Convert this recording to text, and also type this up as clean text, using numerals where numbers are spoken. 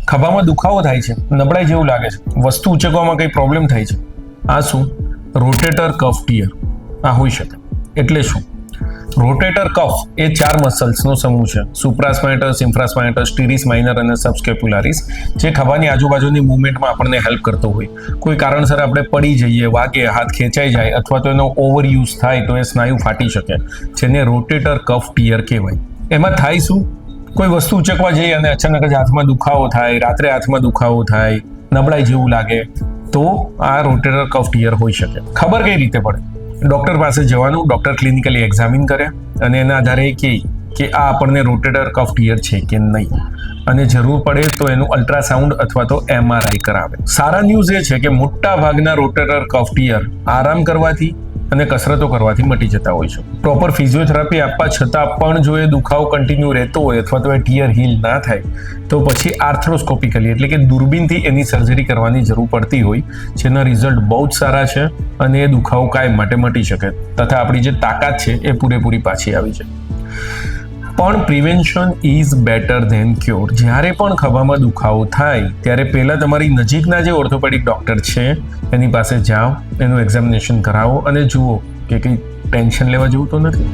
ખભામાં દુખાવો થાય છે, નબળાઈ જેવું લાગે છે, વસ્તુ ઉચકવામાં કંઈ પ્રોબ્લેમ થાય છે, આ શું? રોટેટર કફ ટીયર આ હોઈ શકે. એટલે શું? રોટેટર કફ એ 4 મસલ્સનો સમૂહ છે: સુપ્રાસ્પાઇનટસ, ઇન્ફ્રાસ્પાઇનટસ, ટીરિસ માઇનર અને સબસ્કેપ્યુલારિસ, જે ખભાની આજુબાજુની મૂવમેન્ટમાં આપણને હેલ્પ કરતો હોય. કોઈ કારણસર આપણે પડી જઈએ, વાગે, હાથ ખેંચાઈ જાય અથવા તો એનો ઓવરયુઝ થાય તો એ સ્નાયુ ફાટી શકે, જેને રોટેટર કફ ટીયર કહેવાય. એમાં થાય શું? કોઈ વસ્તુ ઉચકવા જઈએ અને અચાનક જ હાથમાં દુખાવો થાય, રાત્રે હાથમાં દુખાવો થાય, નબળાઈ જેવું લાગે, તો આ રોટેટર કફ ટીયર હોઈ શકે. ખબર કઈ રીતે પડે? ડૉક્ટર પાસે જવાનું, ડૉક્ટર ક્લિનિકલી એક્ઝામિન કરે અને એના આધારે કહે કે આ આપણને રોટેટર કફ ટીયર છે કે નહીં, અને જરૂર પડે તો એનું અલ્ટ્રાસાઉન્ડ અથવા તો MRI કરાવે. સારા ન્યૂઝ એ છે કે મોટા ભાગના રોટેટર કફ ટીયર આરામ કરવાથી અને કસરતો કરવાથી મટી જતા હોય છે. પ્રોપર ફિઝિયોથેરાપી આપવા છતાં પણ જો એ દુખાવો કન્ટિન્યુ રહેતો હોય અથવા તો એ ટીયર હીલ ના થાય તો પછી આર્થ્રોસ્કોપિકલી એટલે કે દૂરબીનથી એની સર્જરી કરવાની જરૂર પડતી હોય, જેના રિઝલ્ટ બહુ જ સારા છે અને એ દુખાવો કાયમ માટે મટી શકે તથા આપણી જે તાકાત છે એ પૂરેપૂરી પાછી આવી જાય. પણ prevention is better than cure. જ્યારે પણ ખભામાં દુખાવો થાય ત્યારે પહેલાં તમારી નજીકના જે ઓર્થોપેડિક ડૉક્ટર છે એની પાસે જાઓ, એનું એક્ઝામિનેશન કરાવો અને જુઓ કે કંઈ ટેન્શન લેવા જેવું તો નથી.